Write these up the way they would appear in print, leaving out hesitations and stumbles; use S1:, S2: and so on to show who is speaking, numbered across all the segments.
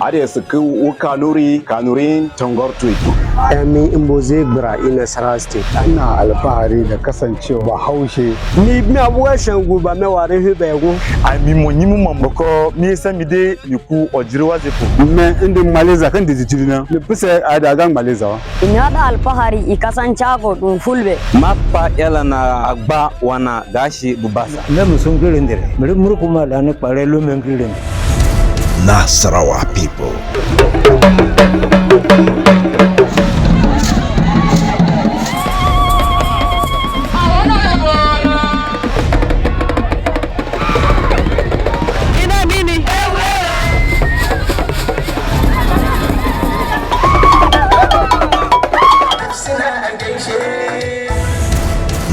S1: Ade su ku Kanuri Tongortu.
S2: Emi Imboze Bra in Nasarawa State.
S3: Ina alfahari da kasancewa Bahaushe.
S2: Ni abuwa shangu ba me ware hubego.
S4: Ami monyimu mamboko mi samide yiku ojiriwa zepo.
S3: Me indi Malaysia kan dijirina. Ni puse adagan Malaysia.
S5: Ina da alfahari ikasanchago dun fulbe.
S6: Mappa yala na agba wana gashi bubasa.
S7: Ne musun kirindire. Murukuma da ne kware lumen kirindire.
S8: Nasarawa people.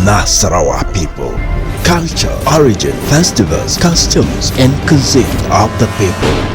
S8: Nasarawa people. Culture, origin, festivals, customs, and cuisine of the people.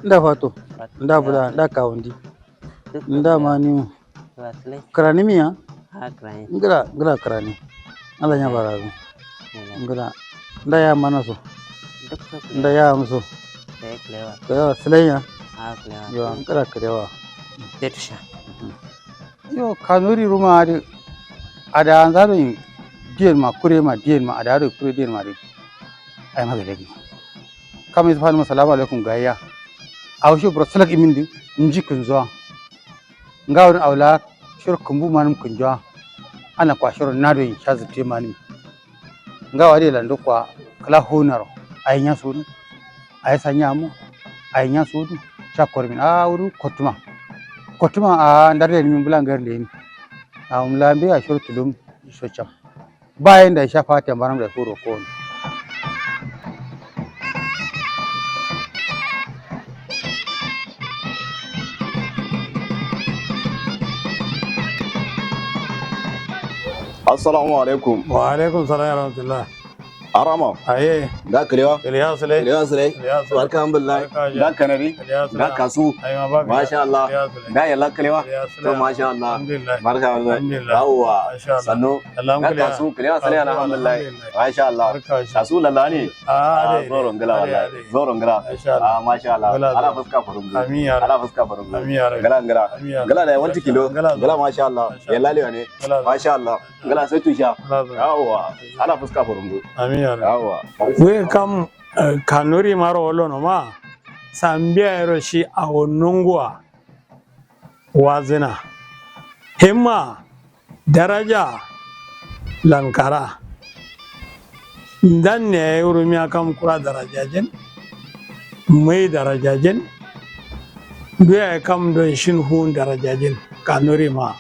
S9: Nda fato, nda buda, nda kaundi, nda mani, kerani mia, ngira kerani, nda nya barazu, nda ya mana so, nda ya amso, kaya selenya, yo ngira kerewa, yo Kanuri rumah ada anzaru dian ma kure ma ada kure dian ma di, ayam ada lagi. Kami subhanahu assalamu alaikum gaya awshu brasalak imindi inji kunzwa ngawrin awla shur kumbu manum kunjwa ana kwa shur nado in chazu te manim ngawade lando kwa kala honaro aynya sudu ay sanyamu aynya sudu chakor min awru kotuma a ndarde min bulangar leni lambe a shur tulum socham bayan da shafa ta maram da horo ko
S1: Assalamu alaikum.
S7: Wa alaikum salam wa rahmatullah.
S1: Arama.
S7: Aye.
S1: Da Kalewa.
S7: Kalewa Sule.
S1: Barka alhamdulillah. Da Kanari. Da Kasu. Masha Allah. Da Yalla Kalewa. To masha Allah. Barka alhamdulillah. Yawwa. Sannu. Da Kasu Kalewa Sule alhamdulillah. Masha Allah. Kasu lallani. Zoron gala wallahi. Zoron gala. Masha Allah. Ala fuska farungu.
S7: Amin ya.
S1: Ala fuska farungu.
S7: Amin ya.
S1: Gala. Gala da 1 kilo. Gala masha Allah. Yalla lewa ne. Masha Allah. Gala sai tusha. Yawwa. Ala fuska farungu.
S7: Amin. We kam Kanuri maro olono ma sambia eroshi awonungwa wazina himma daraja lankara dan ne urumi kam kura darajajen mai darajajen duya kam don shin hun darajajen Kanuri ma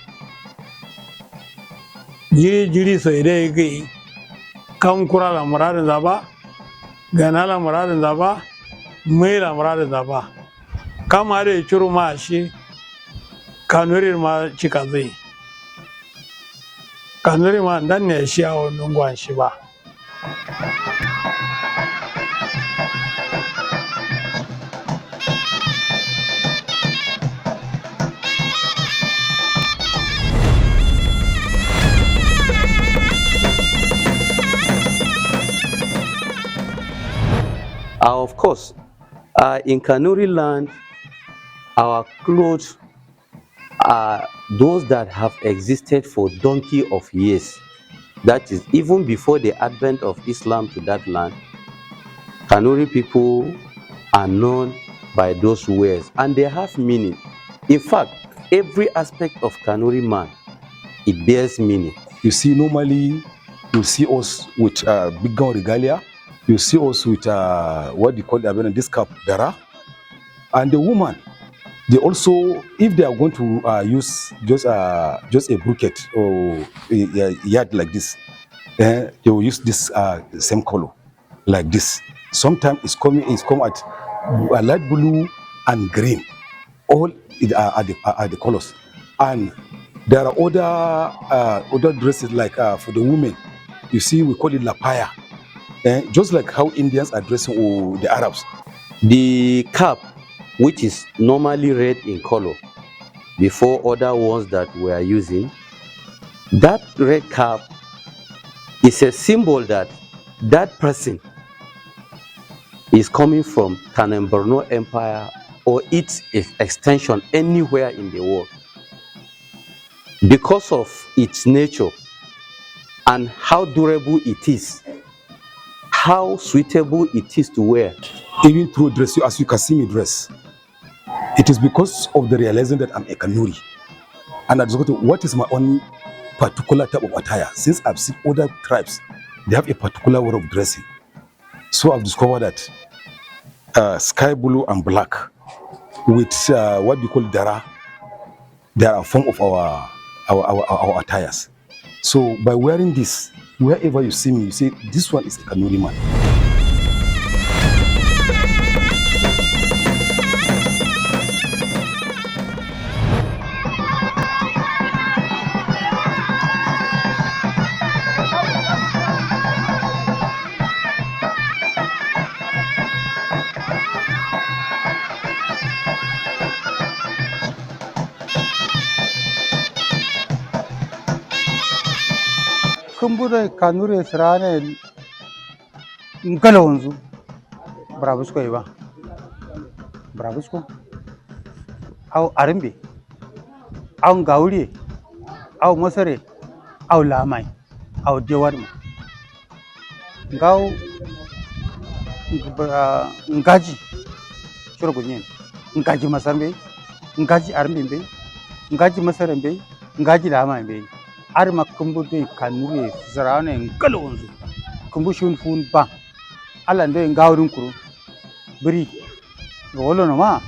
S7: jiri so ide gai kam kura la muradin zaba gana la muradin zaba mai la muradin zaba kam are churu ma shi Kanuri ma cika zai Kanuri ma dan ne shi a wannan gwan shi ba
S6: Of course, in Kanuri land, our clothes are those that have existed for donkey of years. That is, even before the advent of Islam to that land, Kanuri people are known by those words, and they have meaning. In fact, every aspect of Kanuri man, it bears meaning.
S3: You see, normally You see us with big gown regalia. You see us with what you call this cap, dara. And the woman, they also, if they are going to use just a bucket or a yard like this, they will use this same color like this. Sometimes it's come at light blue and green. All are the colors. And there are other dresses like for the women. You see, we call it lapaya. Just like how Indians are dressing or the Arabs.
S6: The cap, which is normally red in color, before other ones that we are using, that red cap is a symbol that that person is coming from Kanem Borno Empire or its extension anywhere in the world. Because of its nature and how durable it is, how suitable it is to wear.
S3: Even through dress, as you can see me dress, it is because of the realizing that I'm a Kanuri. And I discovered what is my own particular type of attire. Since I've seen other tribes, they have a particular way of dressing. So I've discovered that sky blue and black with what we call dara, they are a form of our attires. So by wearing this, wherever you see me, you say this one is a Kanuri man.
S9: Kumbura Kanuri Srane Ngalonzu Brabusco Eva Brabusco Au Arimbi Au Gauri Au Mosere Au Lamai Au Jawarma Gau Ngaji Chorogunyen Ngaji Masambe Ngaji Armimbe Ngaji Masarembe Ngaji Lamai Arma kumbude Kanuri Zarane Ngalonzu Kumbushun Fun Ba Alande Ngaurin Kuru Bri Wolo Noma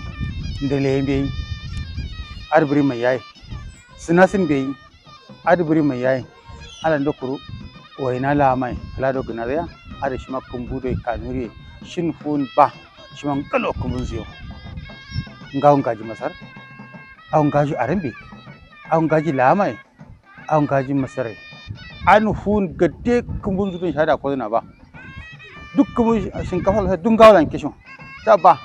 S9: Ndelembe Arbri Mayai Sinasin Bay Arbri Mayai Alando Kuru Waina Lamai Lado Ganadea Arishma Kumbude Kanuri Shin Fun Ba Shimangalo Kumbuzio Ngaungaji Masar Aungaji Arambi Aungaji Lamai an gaji masarai an hun gade kumbun zutun shada ko na ba duk kumbun shinkafa sai dun gawalan kishin ta ba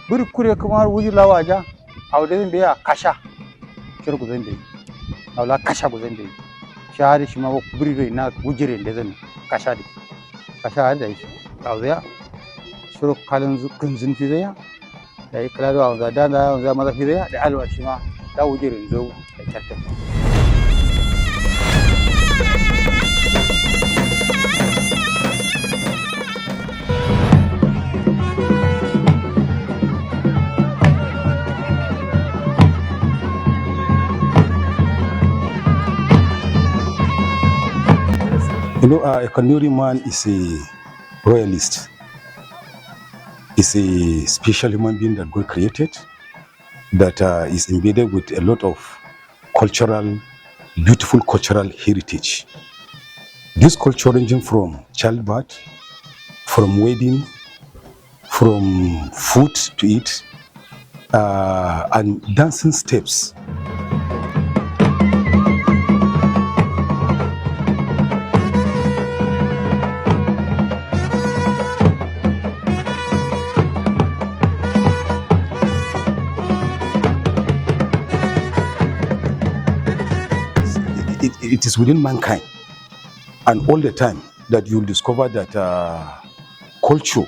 S9: buri kure kuma wuji lawaja awde be ya kasha kirgu zambe awla kasha go zambe shari shi ma buri do ina wujire da zan kasha da shi awda shuru kalin zukun zin fi da ya kala da awda da maza fi da alwa shi ma da wujire zo da tatta
S3: You know, a Kanuri man is a royalist. Is a special human being that God created, that is embedded with a lot of beautiful cultural heritage. This culture ranging from childbirth, from wedding, from food to eat, and dancing steps. It is within mankind, and all the time that you'll discover that culture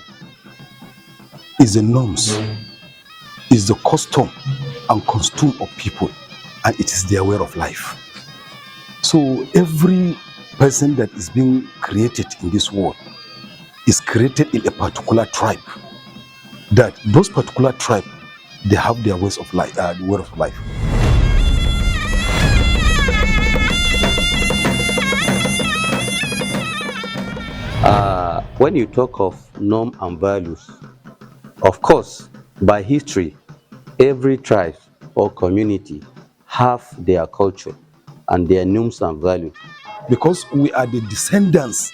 S3: is the norms, is the custom and costume of people, and it is their way of life. So every person that is being created in this world is created in a particular tribe. That those particular tribe, they have their ways of life, way of life.
S6: when you talk of norm and values, of course, by history, every tribe or community have their culture and their norms and values.
S3: Because we are the descendants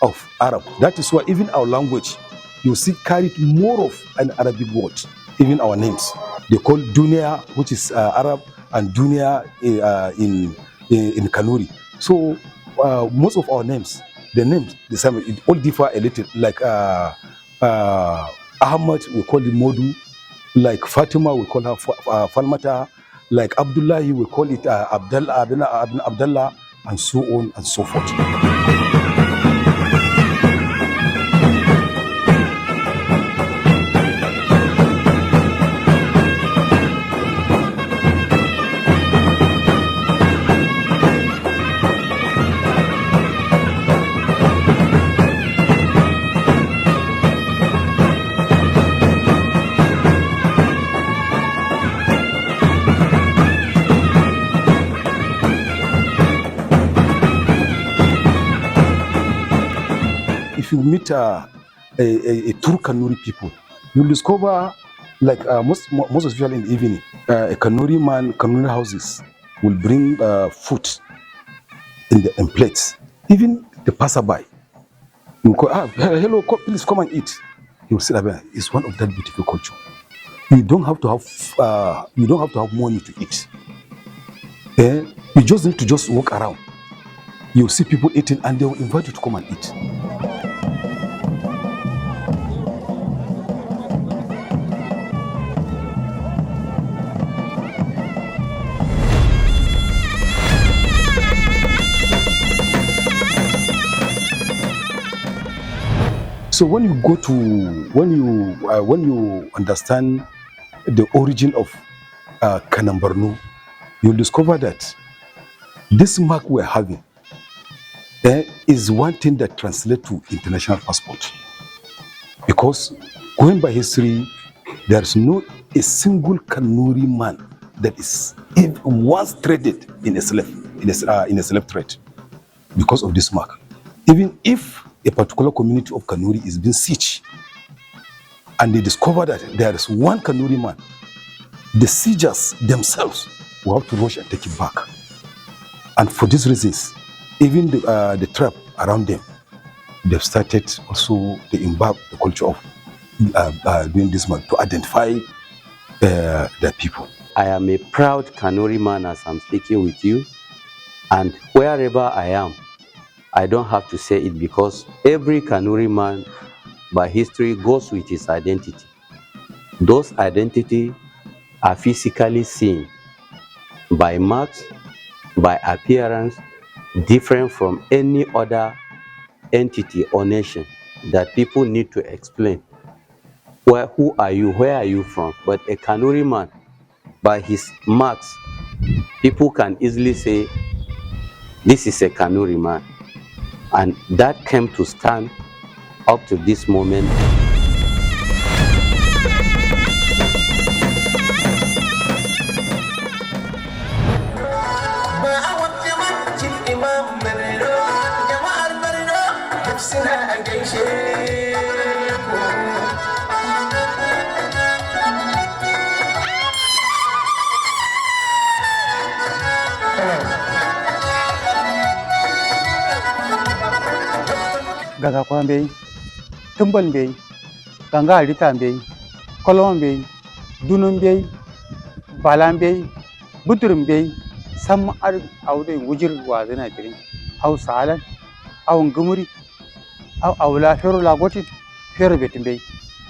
S3: of Arab. That is why even our language, you see, carried more of an Arabic word, even our names. They call Dunia, which is Arab, and Dunia in Kanuri. So most of our names, the same, it all differ a little. Like Ahmad, we call it Modu. Like Fatima, we call her Falmata. Like Abdullahi, we call it Abdullah, and so on and so forth. If you meet a true Kanuri people, you'll discover, like most especially in the evening, a Kanuri man, Kanuri houses will bring food in plates. Even the passerby, you call, hello, please come and eat. He will sit there. It's one of that beautiful culture. You don't have to have money to eat. You just need to just walk around. You'll see people eating, and they will invite you to come and eat. So when you understand the origin of Kanambarnu, you'll discover that this mark we're having is one thing that translates to international passport. Because going by history, there's no a single Kanuri man that is once traded in a slave trade because of this mark. Even if a particular community of Kanuri is being sieged, and they discover that there is one Kanuri man, the siegers themselves will have to rush and take it back. And for these reasons, even the tribe around them, they've started also to imbibe the culture of doing this mark to identify their people.
S6: I am a proud Kanuri man as I'm speaking with you, and wherever I am, I don't have to say it because every Kanuri man by history goes with his identity. Those identities are physically seen by marks, by appearance, different from any other entity or nation that people need to explain. Who are you? Where are you from? But a Kanuri man, by his marks, people can easily say, this is a Kanuri man. And that came to stand up to this moment.
S9: Gaga kwan bei, tumbal bei, ganga arita bei, kolon bei, dunun bei, balan bei, buturum bei, sam ar aude wujir wazina tirin, au salan, au ngumuri, au awla fero la goti, fero betin bei,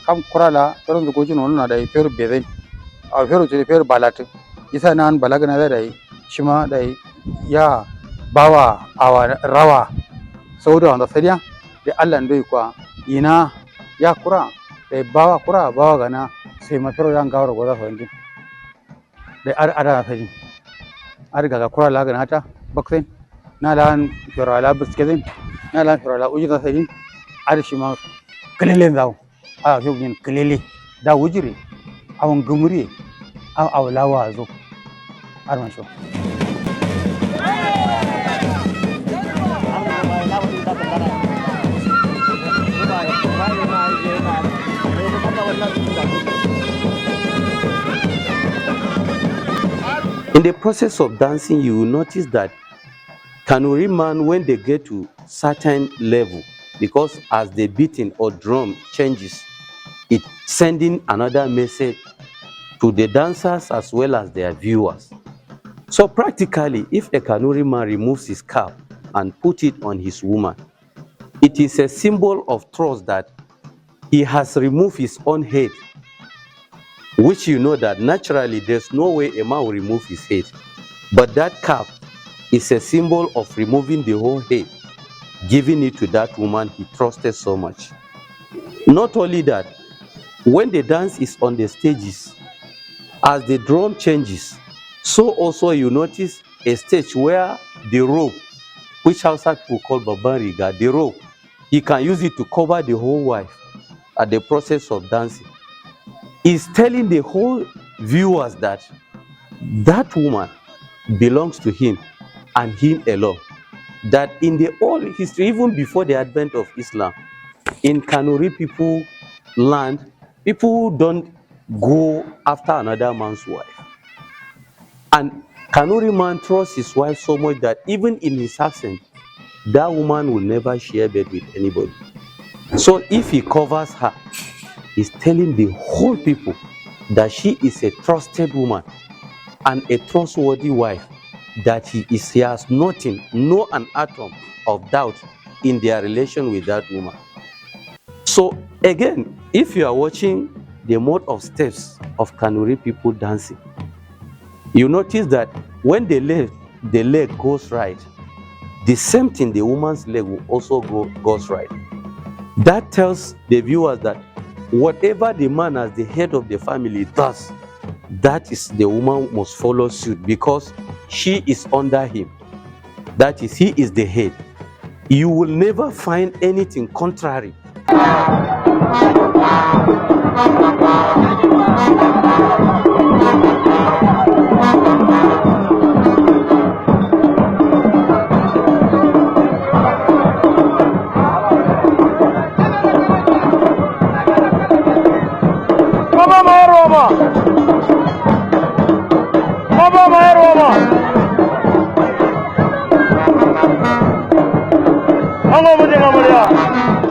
S9: kam kurala fero da gojin wannan da fero bezen, au fero ce fero balat, isa nan balagana da dai, shima dai ya bawa awa rawa, sauda wanda sariya. Da Allah ndoi kwa ina ya kura da bawa gana sai mafiro yan gawar goza fahimci da ada sai ar ga kura la gana ta baksen na lan firo la biskezin na lan firo la uji da sai ar shi ma kalelen zawo a yau yin kalele da wujiri awon gumuri aw lawa zo ar man sho
S6: In the process of dancing, you will notice that Kanuri man, when they get to certain level, because as the beating or drum changes, it's sending another message to the dancers as well as their viewers. So practically, if a Kanuri man removes his cap and put it on his woman, it is a symbol of trust that he has removed his own head, which you know that naturally there's no way a man will remove his head. But that cap is a symbol of removing the whole head, giving it to that woman he trusted so much. Not only that, when the dance is on the stages, as the drum changes, so also you notice a stage where the rope, which Hausa people call babariga, the rope, he can use it to cover the whole wife at the process of dancing. He's telling the whole viewers that that woman belongs to him and him alone. That in the whole history, even before the advent of Islam, in Kanuri people land, people don't go after another man's wife. And Kanuri man trusts his wife so much that even in his absence, that woman will never share bed with anybody. So if he covers her, he's telling the whole people that she is a trusted woman and a trustworthy wife, that he has nothing, no an atom of doubt in their relation with that woman. So again, if you are watching the mode of steps of Kanuri people dancing, you notice that when the leg goes right, the same thing, the woman's leg will also goes right. That tells the viewers that whatever the man as the head of the family does, that is the woman must follow suit, because she is under him. That is, he is the head. You will never find anything contrary.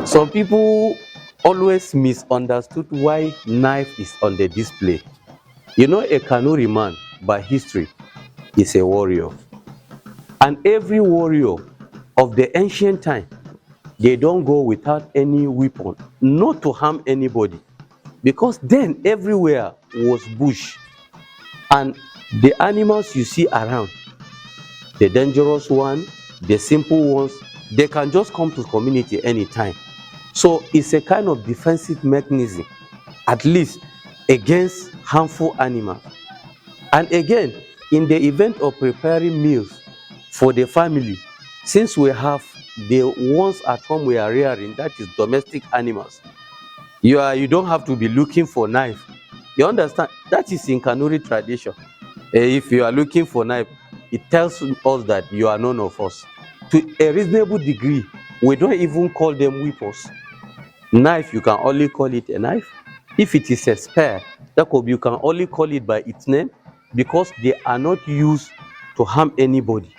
S6: Some people always misunderstood why knife is on the display. You know, a Kanuri man by history is a warrior. And every warrior of the ancient time, they don't go without any weapon, not to harm anybody. Because then everywhere was bush. And the animals you see around, the dangerous one, the simple ones, they can just come to the community anytime. So it's a kind of defensive mechanism, at least against harmful animals. And again, in the event of preparing meals for the family, since we have the ones at home we are rearing, that is domestic animals, you don't have to be looking for knife. You understand? That is in Kanuri tradition. If you are looking for knife, it tells us that you are none of us. To a reasonable degree, we don't even call them weapons. Knife, you can only call it a knife. If it is a spear, you can only call it by its name, because they are not used to harm anybody.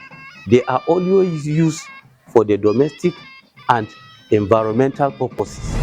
S6: They are always used for the domestic and environmental purposes.